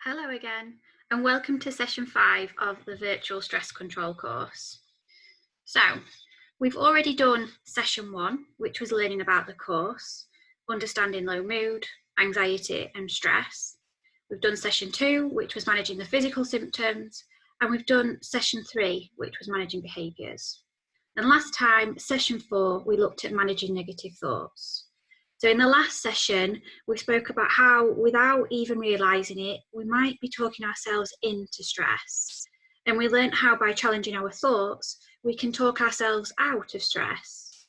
Hello again, and welcome to session 5 of the virtual stress control course. So, we've already done session 1, which was learning about the course, understanding low mood, anxiety and stress. We've done session 2, which was managing the physical symptoms, and we've done session 3, which was managing behaviours. And last time, session 4, we looked at managing negative thoughts. So in the last session, we spoke about how, without even realising it, we might be talking ourselves into stress. And we learnt how by challenging our thoughts, we can talk ourselves out of stress.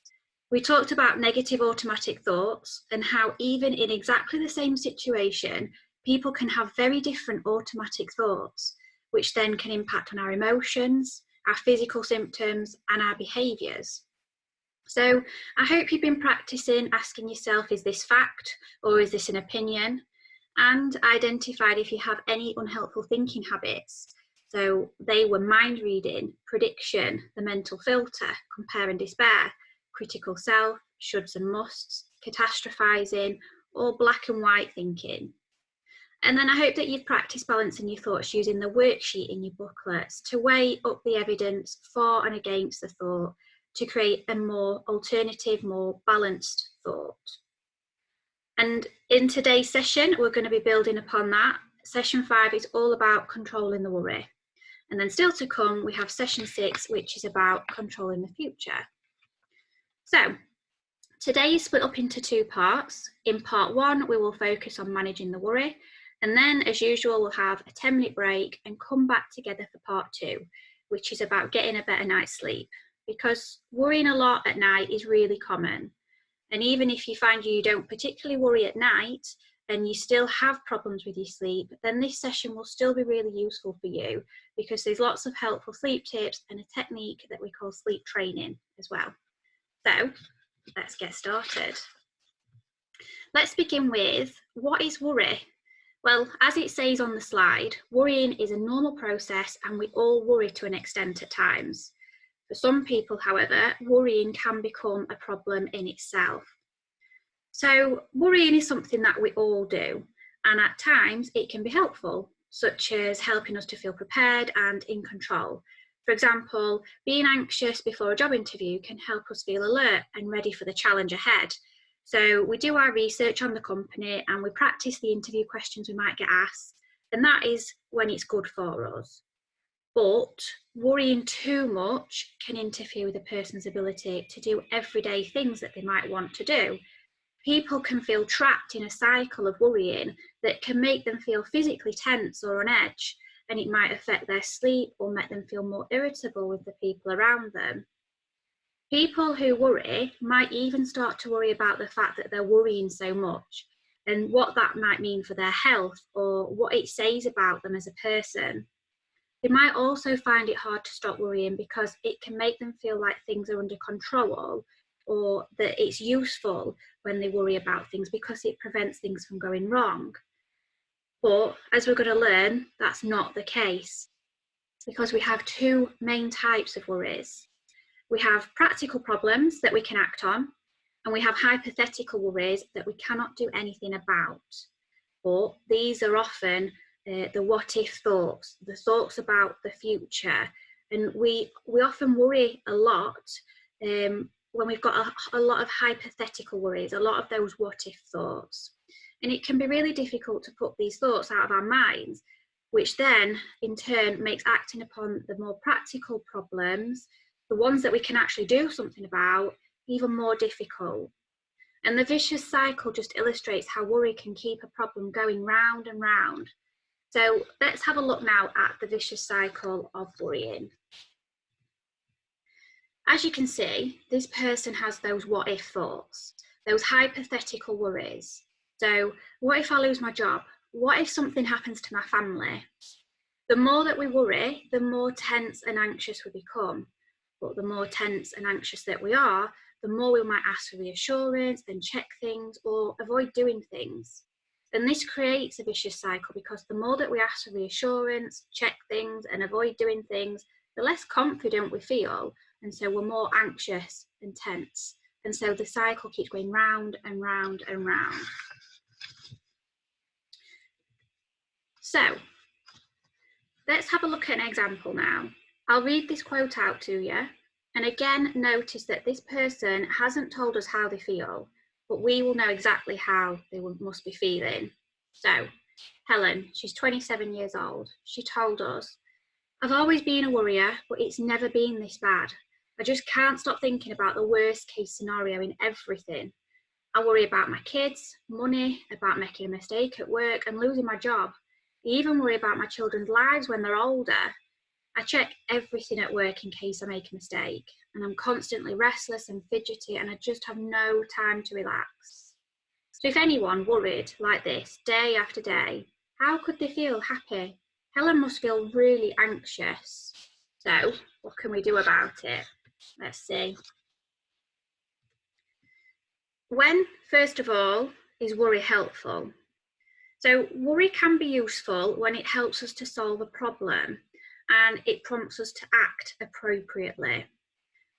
We talked about negative automatic thoughts and how even in exactly the same situation, people can have very different automatic thoughts, which then can impact on our emotions, our physical symptoms, and our behaviours. So I hope you've been practicing asking yourself, is this fact or is this an opinion? And identified if you have any unhelpful thinking habits. So they were mind reading, prediction, the mental filter, compare and despair, critical self, shoulds and musts, catastrophizing, or black and white thinking. And then I hope that you've practiced balancing your thoughts using the worksheet in your booklets to weigh up the evidence for and against the thought to create a more alternative, more balanced thought. And in today's session, we're going to be building upon that. Session 5 is all about controlling the worry. And then still to come, we have session 6, which is about controlling the future. So today is split up into 2 parts. In part 1, we will focus on managing the worry. And then, as usual, we'll have a 10-minute break and come back together for part 2, which is about getting a better night's sleep. Because worrying a lot at night is really common. And even if you find you don't particularly worry at night and you still have problems with your sleep, then this session will still be really useful for you because there's lots of helpful sleep tips and a technique that we call sleep training as well. So let's get started. Let's begin with, what is worry? Well, as it says on the slide, worrying is a normal process and we all worry to an extent at times. For some people, however, worrying can become a problem in itself. So worrying is something that we all do, and at times it can be helpful, such as helping us to feel prepared and in control. For example, being anxious before a job interview can help us feel alert and ready for the challenge ahead. So we do our research on the company and we practice the interview questions we might get asked, and that is when it's good for us. But worrying too much can interfere with a person's ability to do everyday things that they might want to do. People can feel trapped in a cycle of worrying that can make them feel physically tense or on edge, and it might affect their sleep or make them feel more irritable with the people around them. People who worry might even start to worry about the fact that they're worrying so much and what that might mean for their health or what it says about them as a person. They might also find it hard to stop worrying because it can make them feel like things are under control or that it's useful when they worry about things because it prevents things from going wrong. But as we're going to learn, that's not the case because we have 2 main types of worries. We have practical problems that we can act on, and we have hypothetical worries that we cannot do anything about. But these are often the what if thoughts, the thoughts about the future. And we often worry a lot when we've got a lot of hypothetical worries, a lot of those what if thoughts. And it can be really difficult to put these thoughts out of our minds, which then in turn makes acting upon the more practical problems, the ones that we can actually do something about, even more difficult. And the vicious cycle just illustrates how worry can keep a problem going round and round. So let's have a look now at the vicious cycle of worrying. As you can see, this person has those what if thoughts, those hypothetical worries. So what if I lose my job? What if something happens to my family? The more that we worry, the more tense and anxious we become. But the more tense and anxious that we are, the more we might ask for reassurance and check things or avoid doing things. And this creates a vicious cycle because the more that we ask for reassurance, check things and avoid doing things, the less confident we feel. And so we're more anxious and tense. And so the cycle keeps going round and round and round. So let's have a look at an example now. I'll read this quote out to you. And again, notice that this person hasn't told us how they feel, but we will know exactly how they must be feeling. So, Helen, she's 27 years old. She told us, "I've always been a worrier, but it's never been this bad. I just can't stop thinking about the worst case scenario in everything. I worry about my kids, money, about making a mistake at work and losing my job. I even worry about my children's lives when they're older. I check everything at work in case I make a mistake, and I'm constantly restless and fidgety, and I just have no time to relax." So if anyone worried like this day after day, how could they feel happy? Helen must feel really anxious. So what can we do about it? Let's see. When, first of all, is worry helpful? So worry can be useful when it helps us to solve a problem and it prompts us to act appropriately.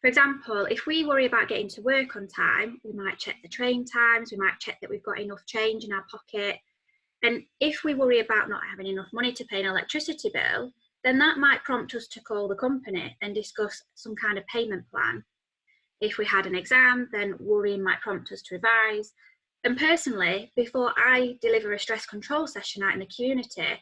For example, if we worry about getting to work on time, we might check the train times, we might check that we've got enough change in our pocket. And if we worry about not having enough money to pay an electricity bill, then that might prompt us to call the company and discuss some kind of payment plan. If we had an exam, then worrying might prompt us to revise. And personally, before I deliver a stress control session out in the community,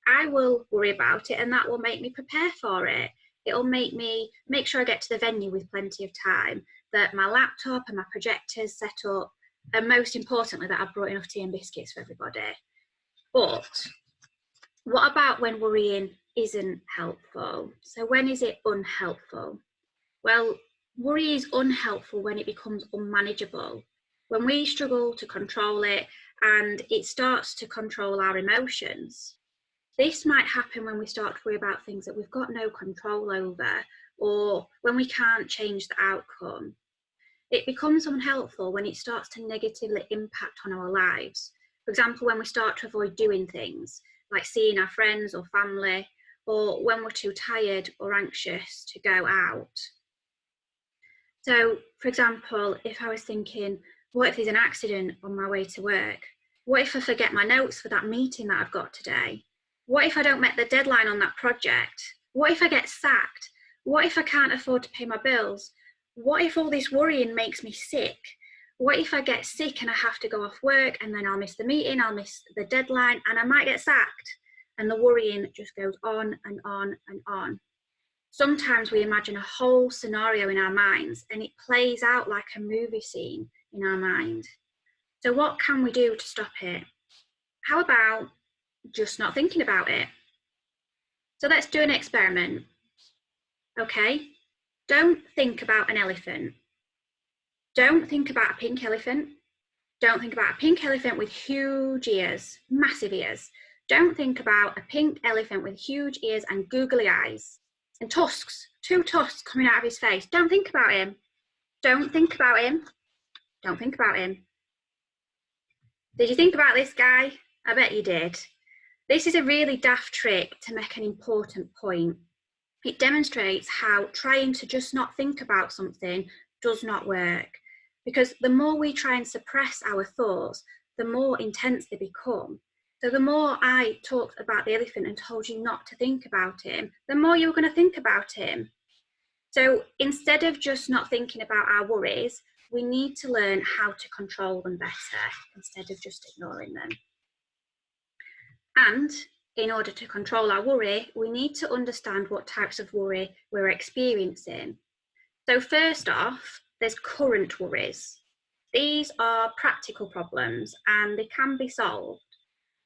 I will worry about it, and that will make me prepare for it. It'll make me make sure I get to the venue with plenty of time, that my laptop and my projector's set up, and most importantly, that I've brought enough tea and biscuits for everybody. But what about when worrying isn't helpful? So when is it unhelpful? Well, worry is unhelpful when it becomes unmanageable, when we struggle to control it and it starts to control our emotions. This might happen when we start to worry about things that we've got no control over, or when we can't change the outcome. It becomes unhelpful when it starts to negatively impact on our lives. For example, when we start to avoid doing things, like seeing our friends or family, or when we're too tired or anxious to go out. So, for example, if I was thinking, what if there's an accident on my way to work? What if I forget my notes for that meeting that I've got today? What if I don't make the deadline on that project? What if I get sacked? What if I can't afford to pay my bills? What if all this worrying makes me sick? What if I get sick and I have to go off work and then I'll miss the meeting, I'll miss the deadline, and I might get sacked? And the worrying just goes on and on and on. Sometimes we imagine a whole scenario in our minds and it plays out like a movie scene in our mind. So what can we do to stop it? How about just not thinking about it? So let's do an experiment. Okay, don't think about an elephant. Don't think about a pink elephant. Don't think about a pink elephant with huge ears, massive ears. Don't think about a pink elephant with huge ears and googly eyes and tusks, 2 tusks coming out of his face. Don't think about him. Don't think about him. Don't think about him. Did you think about this guy? I bet you did. This is a really daft trick to make an important point. It demonstrates how trying to just not think about something does not work. Because the more we try and suppress our thoughts, the more intense they become. So the more I talked about the elephant and told you not to think about him, the more you're going to think about him. So instead of just not thinking about our worries, we need to learn how to control them better instead of just ignoring them. And in order to control our worry, we need to understand what types of worry we're experiencing. So first off, there's current worries. These are practical problems and they can be solved.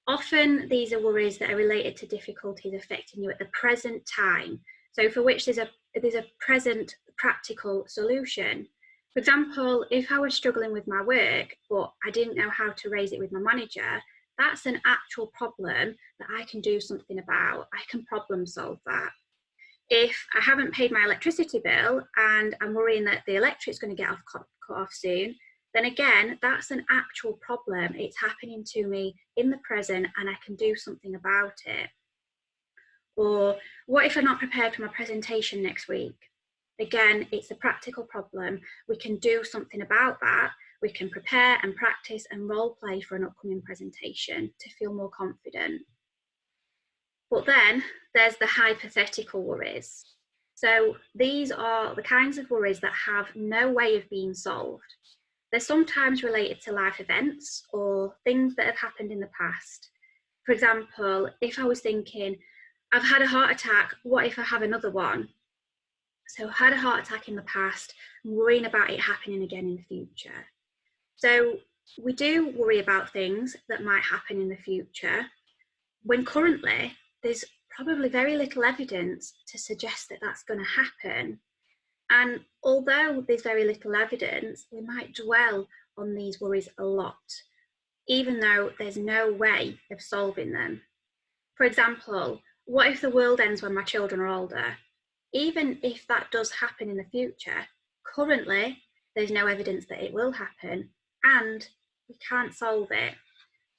Often these are worries that are related to difficulties affecting you at the present time, so for which there's a present practical solution. For example, if I was struggling with my work, but I didn't know how to raise it with my manager, that's an actual problem that I can do something about. I can problem solve that. If I haven't paid my electricity bill and I'm worrying that the electric's going to get cut off soon, then again, that's an actual problem. It's happening to me in the present and I can do something about it. Or what if I'm not prepared for my presentation next week? Again, it's a practical problem. We can do something about that. We can prepare and practice and role play for an upcoming presentation to feel more confident. But then there's the hypothetical worries. So these are the kinds of worries that have no way of being solved. They're sometimes related to life events or things that have happened in the past. For example, if I was thinking, I've had a heart attack, what if I have another one? So I've had a heart attack in the past, I'm worrying about it happening again in the future. So we do worry about things that might happen in the future, when currently there's probably very little evidence to suggest that that's going to happen. And although there's very little evidence, we might dwell on these worries a lot, even though there's no way of solving them. For example, what if the world ends when my children are older? Even if that does happen in the future, currently there's no evidence that it will happen and we can't solve it.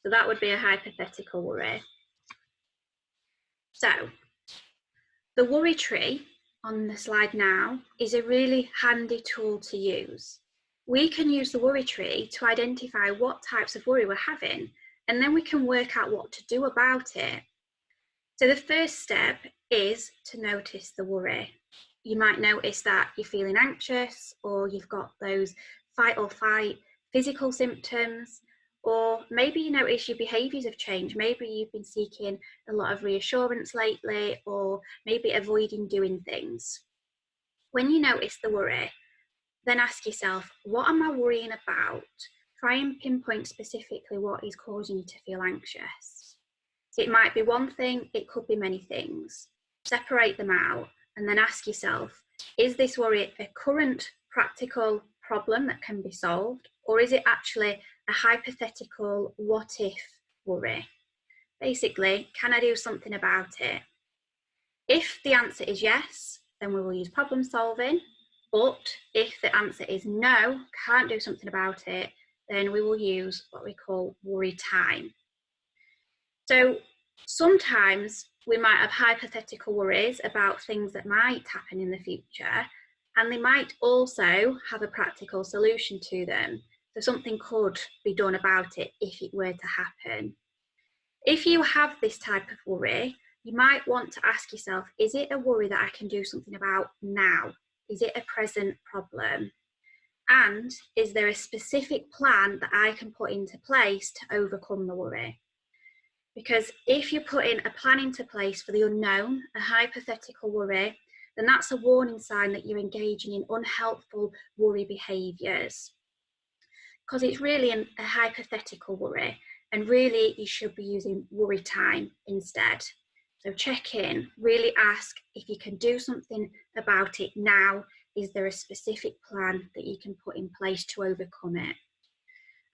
So that would be a hypothetical worry. So the worry tree on the slide now is a really handy tool to use. We can use the worry tree to identify what types of worry we're having, and then we can work out what to do about it. So the first step is to notice the worry. You might notice that you're feeling anxious, or you've got those fight or flight physical symptoms, or maybe you notice your behaviours have changed. Maybe you've been seeking a lot of reassurance lately, or maybe avoiding doing things. When you notice the worry, then ask yourself, what am I worrying about? Try and pinpoint specifically what is causing you to feel anxious. So it might be one thing, it could be many things. Separate them out and then ask yourself, is this worry a current practical problem that can be solved, or is it actually a hypothetical what if worry? Basically, can I do something about it? If the answer is yes, then we will use problem solving. But if the answer is no, can't do something about it, then we will use what we call worry time. So sometimes we might have hypothetical worries about things that might happen in the future, and they might also have a practical solution to them. So something could be done about it if it were to happen. If you have this type of worry, you might want to ask yourself, is it a worry that I can do something about now? Is it a present problem? And is there a specific plan that I can put into place to overcome the worry? Because if you're putting a plan into place for the unknown, a hypothetical worry, then that's a warning sign that you're engaging in unhelpful worry behaviours. Because it's really a hypothetical worry, and really you should be using worry time instead. So check in, really ask if you can do something about it now. Is there a specific plan that you can put in place to overcome it?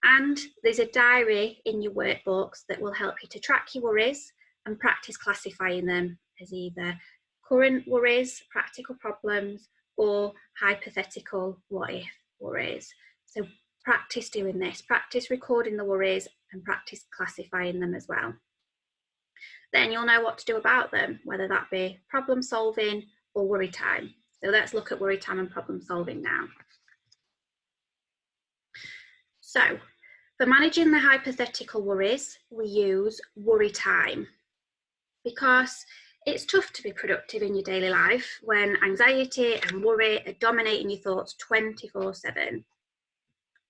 And there's a diary in your workbooks that will help you to track your worries and practice classifying them as either current worries, practical problems, or hypothetical what if worries. So practice doing this, practice recording the worries and practice classifying them as well. Then you'll know what to do about them, whether that be problem solving or worry time. So let's look at worry time and problem solving now. So for managing the hypothetical worries, we use worry time, because it's tough to be productive in your daily life when anxiety and worry are dominating your thoughts 24/7.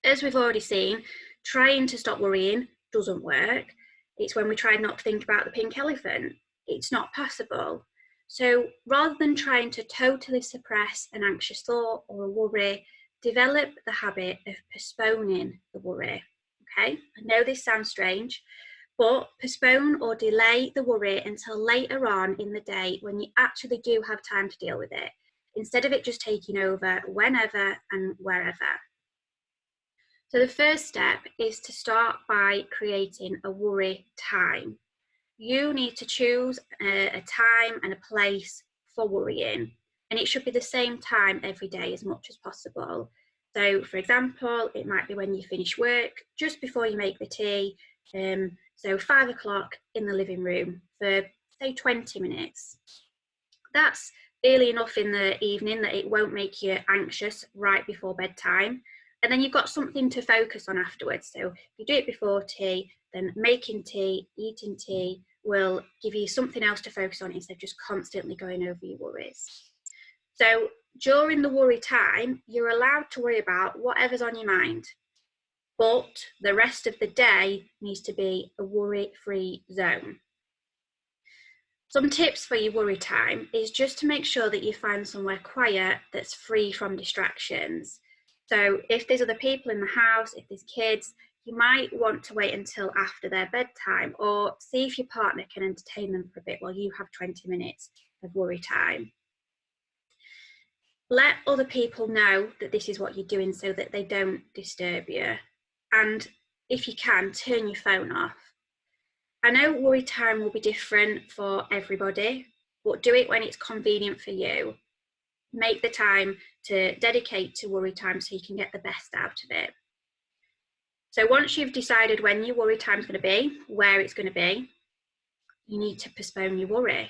As we've already seen, trying to stop worrying doesn't work. It's when we try not to think about the pink elephant. It's not possible. So rather than trying to totally suppress an anxious thought or a worry, develop the habit of postponing the worry. Okay, I know this sounds strange, but postpone or delay the worry until later on in the day when you actually do have time to deal with it, instead of it just taking over whenever and wherever. So the first step is to start by creating a worry time. You need to choose a time and a place for worrying, and it should be the same time every day as much as possible. So for example, it might be when you finish work, just before you make the tea, so 5 o'clock in the living room for say 20 minutes. That's early enough in the evening that it won't make you anxious right before bedtime. And then you've got something to focus on afterwards. So if you do it before tea, then making tea, eating tea, will give you something else to focus on instead of just constantly going over your worries. So during the worry time, you're allowed to worry about whatever's on your mind, but the rest of the day needs to be a worry-free zone. Some tips for your worry time is just to make sure that you find somewhere quiet that's free from distractions. So if there's other people in the house, if there's kids, you might want to wait until after their bedtime, or see if your partner can entertain them for a bit while you have 20 minutes of worry time. Let other people know that this is what you're doing so that they don't disturb you. And if you can, turn your phone off. I know worry time will be different for everybody, but do it when it's convenient for you. Make the time to dedicate to worry time so you can get the best out of it. So once you've decided when your worry time is going to be, where it's going to be, you need to postpone your worry.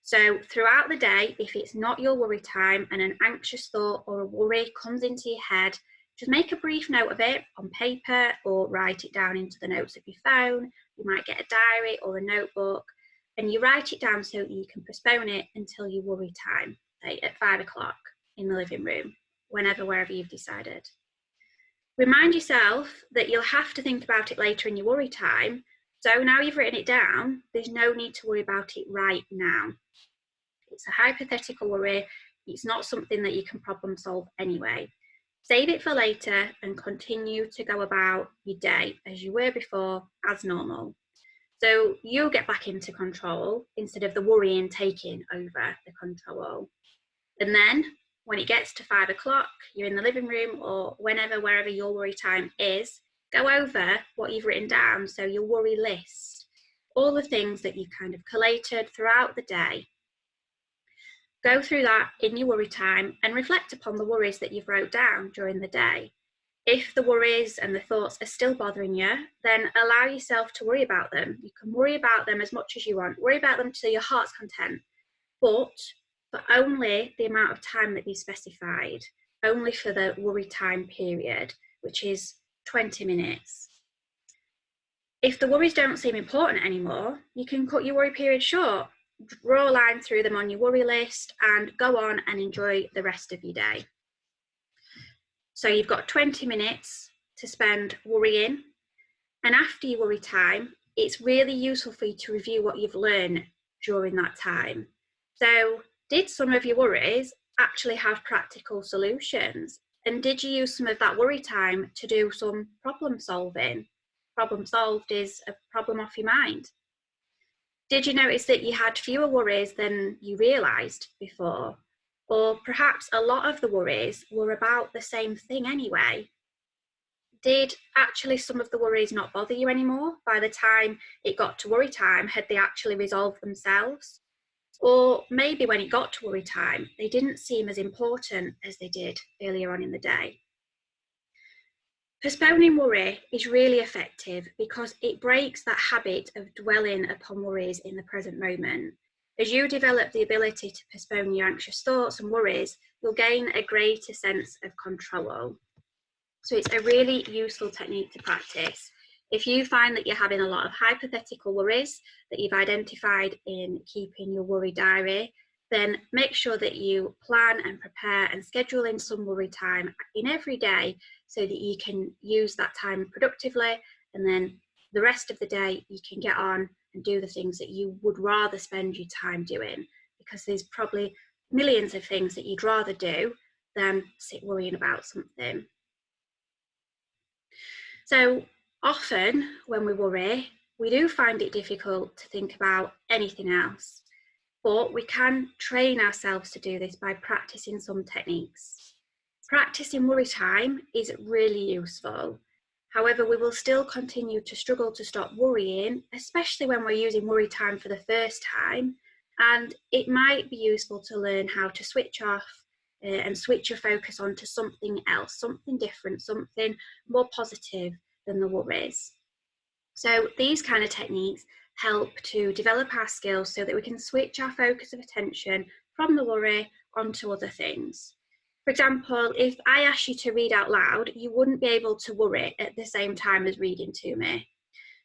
So throughout the day, if it's not your worry time and an anxious thought or a worry comes into your head, just make a brief note of it on paper or write it down into the notes of your phone. You might get a diary or a notebook, and you write it down so that you can postpone it until your worry time, say at 5 o'clock in the living room, wherever you've decided. Remind yourself that you'll have to think about it later in your worry time. So now you've written it down, there's no need to worry about it right now. It's a hypothetical worry. It's not something that you can problem solve anyway. Save it for later and continue to go about your day as you were before, as normal. So you'll get back into control instead of the worrying taking over the control. And then when it gets to 5 o'clock, you're in the living room or wherever your worry time is, go over what you've written down. So your worry list, all the things that you've kind of collated throughout the day. Go through that in your worry time and reflect upon the worries that you've wrote down during the day. If the worries and the thoughts are still bothering you, then allow yourself to worry about them. You can worry about them as much as you want. Worry about them to your heart's content, but for only the amount of time that you specified, only for the worry time period, which is 20 minutes. If the worries don't seem important anymore, you can cut your worry period short. Draw a line through them on your worry list and go on and enjoy the rest of your day. So you've got 20 minutes to spend worrying, and after your worry time, it's really useful for you to review what you've learned during that time. So did some of your worries actually have practical solutions? And did you use some of that worry time to do some problem solving? Problem solved is a problem off your mind. Did you notice that you had fewer worries than you realised before? Or perhaps a lot of the worries were about the same thing anyway? Did actually some of the worries not bother you anymore? By the time it got to worry time, had they actually resolved themselves? Or maybe when it got to worry time, they didn't seem as important as they did earlier on in the day. Postponing worry is really effective because it breaks that habit of dwelling upon worries in the present moment. As you develop the ability to postpone your anxious thoughts and worries, you'll gain a greater sense of control. So it's a really useful technique to practice. If you find that you're having a lot of hypothetical worries that you've identified in keeping your worry diary, then make sure that you plan and prepare and schedule in some worry time in every day so that you can use that time productively, and then the rest of the day you can get on and do the things that you would rather spend your time doing, because there's probably millions of things that you'd rather do than sit worrying about something. So often when we worry, we do find it difficult to think about anything else, but we can train ourselves to do this by practicing some techniques. Practicing worry time is really useful. However, we will still continue to struggle to stop worrying, especially when we're using worry time for the first time. And it might be useful to learn how to switch off and switch your focus onto something else, something different, something more positive than the worries. So these kind of techniques help to develop our skills so that we can switch our focus of attention from the worry onto other things. For example, if I asked you to read out loud, you wouldn't be able to worry at the same time as reading to me.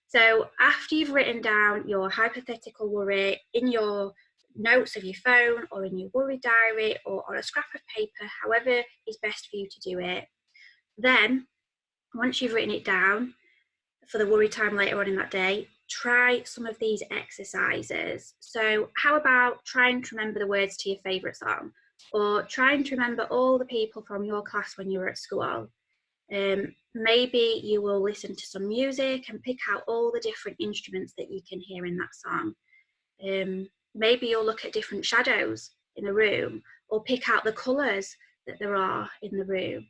So after you've written down your hypothetical worry in your notes of your phone or in your worry diary or on a scrap of paper, however is best for you to do it, then once you've written it down for the worry time later on in that day, try some of these exercises. So how about trying to remember the words to your favourite song, or trying to remember all the people from your class when you were at school. Maybe you will listen to some music and pick out all the different instruments that you can hear in that song. Maybe you'll look at different shadows in the room, or pick out the colours that there are in the room.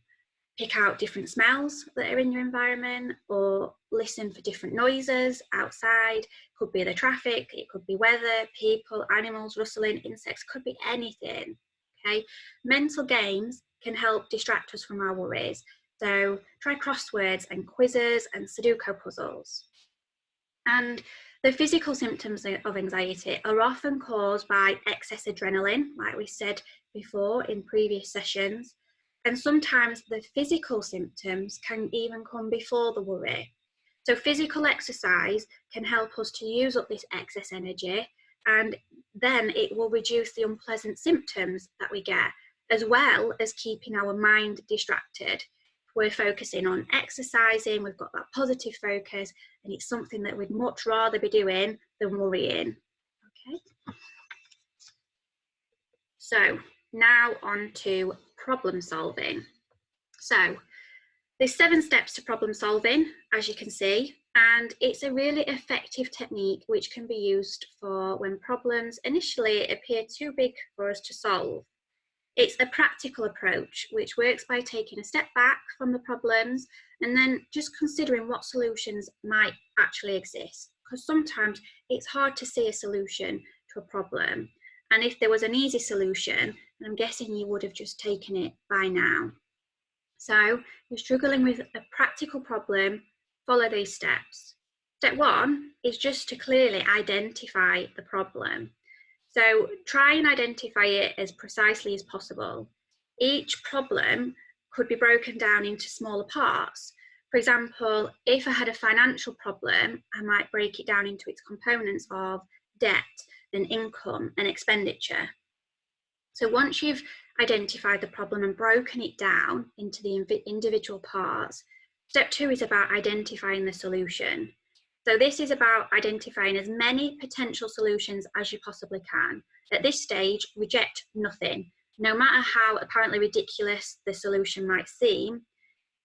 Pick out different smells that are in your environment, or listen for different noises outside. Could be the traffic, it could be weather, people, animals, rustling, insects, could be anything. Okay, mental games can help distract us from our worries. So try crosswords and quizzes and Sudoku puzzles. And the physical symptoms of anxiety are often caused by excess adrenaline, like we said before in previous sessions. And sometimes the physical symptoms can even come before the worry. So physical exercise can help us to use up this excess energy, and then it will reduce the unpleasant symptoms that we get, as well as keeping our mind distracted. We're focusing on exercising, we've got that positive focus, and it's something that we'd much rather be doing than worrying. Okay. So now on to problem solving. So there's 7 steps to problem solving, as you can see, and it's a really effective technique which can be used for when problems initially appear too big for us to solve. It's a practical approach which works by taking a step back from the problems and then just considering what solutions might actually exist, because sometimes it's hard to see a solution to a problem. And if there was an easy solution, I'm guessing you would have just taken it by now. So you're struggling with a practical problem, follow these steps. Step 1 is just to clearly identify the problem. So try and identify it as precisely as possible. Each problem could be broken down into smaller parts. For example, if I had a financial problem, I might break it down into its components of debt and income and expenditure. So once you've identified the problem and broken it down into the individual parts, step 2 is about identifying the solution. So this is about identifying as many potential solutions as you possibly can. At this stage, reject nothing. No matter how apparently ridiculous the solution might seem,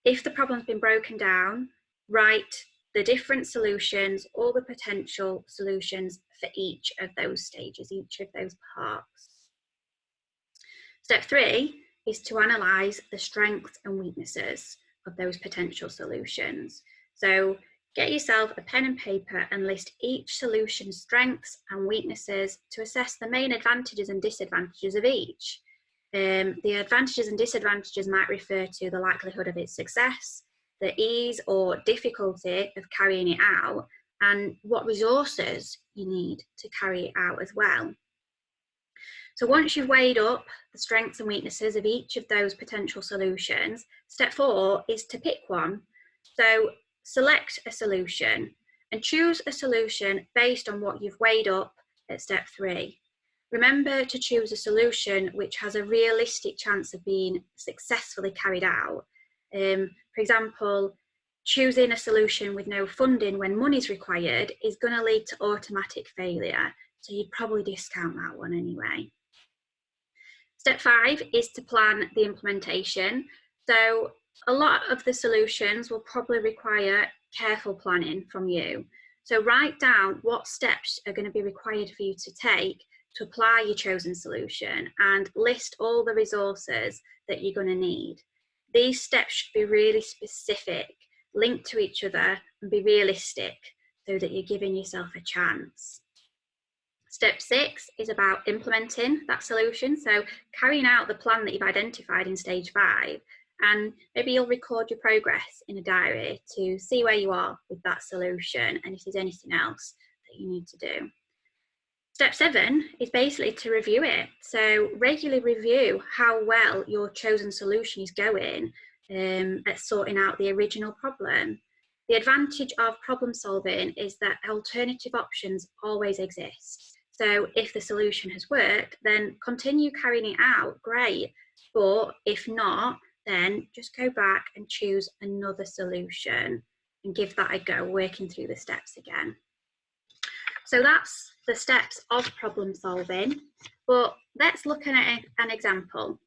if the problem's been broken down, write the different solutions, all the potential solutions for each of those stages, each of those parts. Step 3 is to analyse the strengths and weaknesses of those potential solutions. So get yourself a pen and paper and list each solution's strengths and weaknesses to assess the main advantages and disadvantages of each. The advantages and disadvantages might refer to the likelihood of its success, the ease or difficulty of carrying it out, and what resources you need to carry it out as well. So once you've weighed up the strengths and weaknesses of each of those potential solutions, step 4 is to pick one. So select a solution and choose a solution based on what you've weighed up at step 3. Remember to choose a solution which has a realistic chance of being successfully carried out. For example, choosing a solution with no funding when money is required is going to lead to automatic failure, so you'd probably discount that one anyway. Step 5 is to plan the implementation. So a lot of the solutions will probably require careful planning from you. So write down what steps are going to be required for you to take to apply your chosen solution and list all the resources that you're going to need. These steps should be really specific, linked to each other, and be realistic so that you're giving yourself a chance. Step 6 is about implementing that solution, so carrying out the plan that you've identified in stage 5, and maybe you'll record your progress in a diary to see where you are with that solution and if there's anything else that you need to do. Step 7 is basically to review it. So regularly review how well your chosen solution is going at sorting out the original problem. The advantage of problem solving is that alternative options always exist. So if the solution has worked, then continue carrying it out, great. But if not, then just go back and choose another solution and give that a go, working through the steps again. So that's the steps of problem solving, but let's look at an example.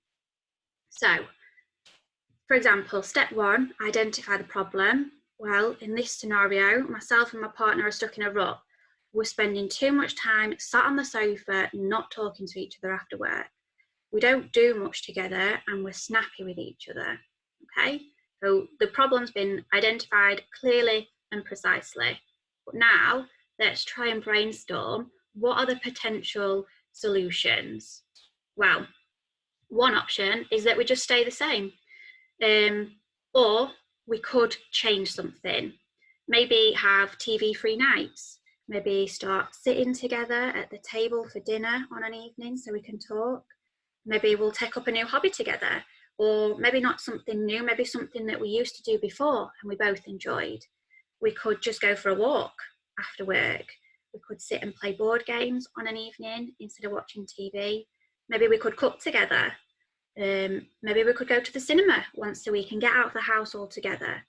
So, for example, step 1, identify the problem. Well, in this scenario, myself and my partner are stuck in a rut. We're spending too much time sat on the sofa, not talking to each other after work. We don't do much together and we're snappy with each other, okay? So the problem's been identified clearly and precisely. But now, let's try and brainstorm, what are the potential solutions? Well, one option is that we just stay the same. Or we could change something. Maybe have TV-free nights. Maybe start sitting together at the table for dinner on an evening so we can talk. Maybe we'll take up a new hobby together, or maybe not something new, maybe something that we used to do before and we both enjoyed. We could just go for a walk after work. We could sit and play board games on an evening instead of watching TV. Maybe we could cook together. Maybe we could go to the cinema once a week and get out of the house altogether.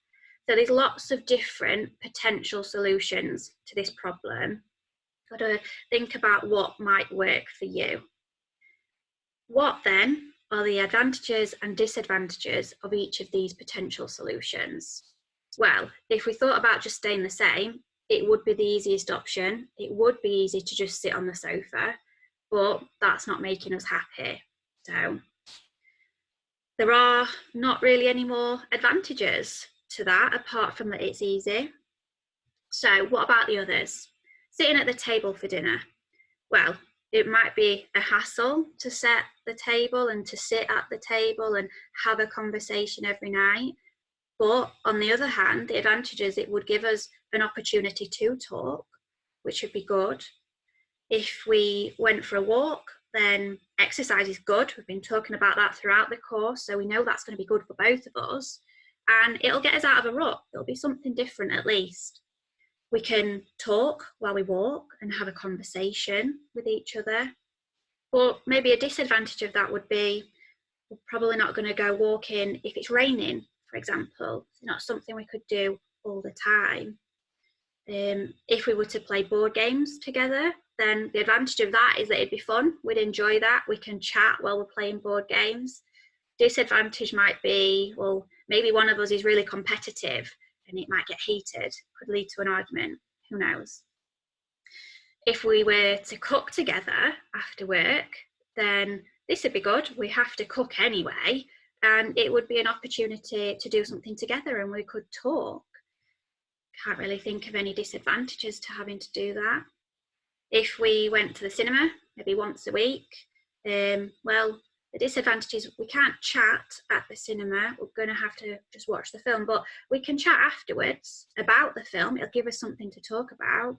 So there's lots of different potential solutions to this problem. Got to think about what might work for you. What then are the advantages and disadvantages of each of these potential solutions? Well, if we thought about just staying the same, it would be the easiest option. It would be easy to just sit on the sofa, but that's not making us happy. So there are not really any more advantages to that apart from that it's easy. So what about the others? Sitting at the table for dinner. Well, it might be a hassle to set the table and to sit at the table and have a conversation every night. But on the other hand, the advantage is it would give us an opportunity to talk, which would be good. If we went for a walk, then exercise is good. We've been talking about that throughout the course, so we know that's going to be good for both of us. And it'll get us out of a rut. It'll be something different at least. We can talk while we walk and have a conversation with each other. But maybe a disadvantage of that would be we're probably not going to go walking if it's raining, for example. It's not something we could do all the time. If we were to play board games together, then the advantage of that is that it'd be fun. We'd enjoy that. We can chat while we're playing board games. Disadvantage might be, well, maybe one of us is really competitive and it might get heated, could lead to an argument, who knows. If we were to cook together after work, then this would be good. We have to cook anyway, and it would be an opportunity to do something together and we could talk. Can't really think of any disadvantages to having to do that. If we went to the cinema, maybe once a week, well, the disadvantage is we can't chat at the cinema. We're going to have to just watch the film, but we can chat afterwards about the film. It'll give us something to talk about.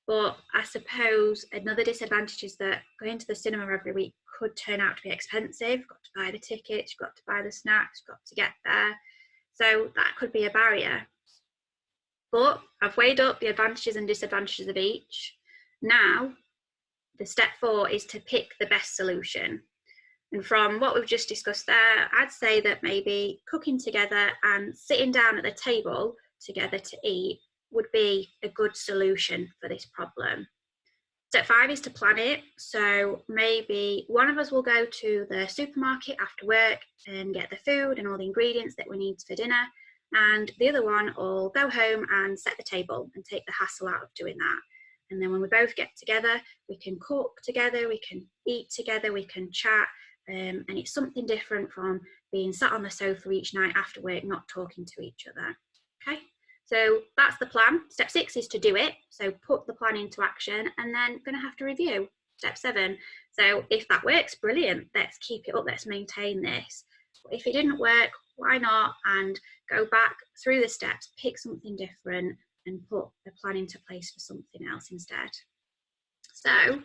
But I suppose another disadvantage is that going to the cinema every week could turn out to be expensive. You've got to buy the tickets, you've got to buy the snacks, you've got to get there. So that could be a barrier. But I've weighed up the advantages and disadvantages of each. Now, the step 4 is to pick the best solution. And from what we've just discussed there, I'd say that maybe cooking together and sitting down at the table together to eat would be a good solution for this problem. Step 5 is to plan it. So maybe one of us will go to the supermarket after work and get the food and all the ingredients that we need for dinner. And the other one will go home and set the table and take the hassle out of doing that. And then when we both get together, we can cook together, we can eat together, we can chat. And it's something different from being sat on the sofa each night after work, not talking to each other. Okay, so that's the plan. Step 6 is to do it. So put the plan into action and then going to have to review. Step 7. So if that works, brilliant. Let's keep it up. Let's maintain this. But if it didn't work, why not? And go back through the steps, pick something different and put a plan into place for something else instead. So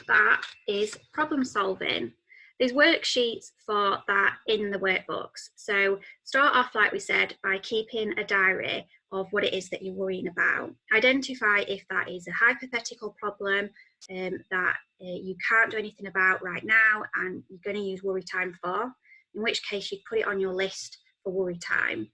that is problem solving. There's worksheets for that in the workbooks. So start off, like we said, by keeping a diary of what it is that you're worrying about. Identify if that is a hypothetical problem that you can't do anything about right now and you're going to use worry time for, in which case you'd put it on your list for worry time.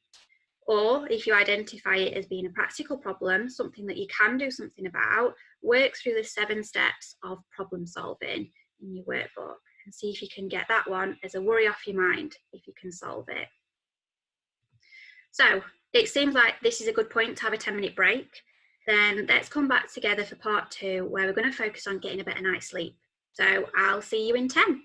Or if you identify it as being a practical problem, something that you can do something about, work through the 7 steps of problem solving in your workbook and see if you can get that one as a worry off your mind if you can solve it. So it seems like this is a good point to have a 10-minute break. Then let's come back together for part 2, where we're going to focus on getting a better night's sleep. So I'll see you in 10.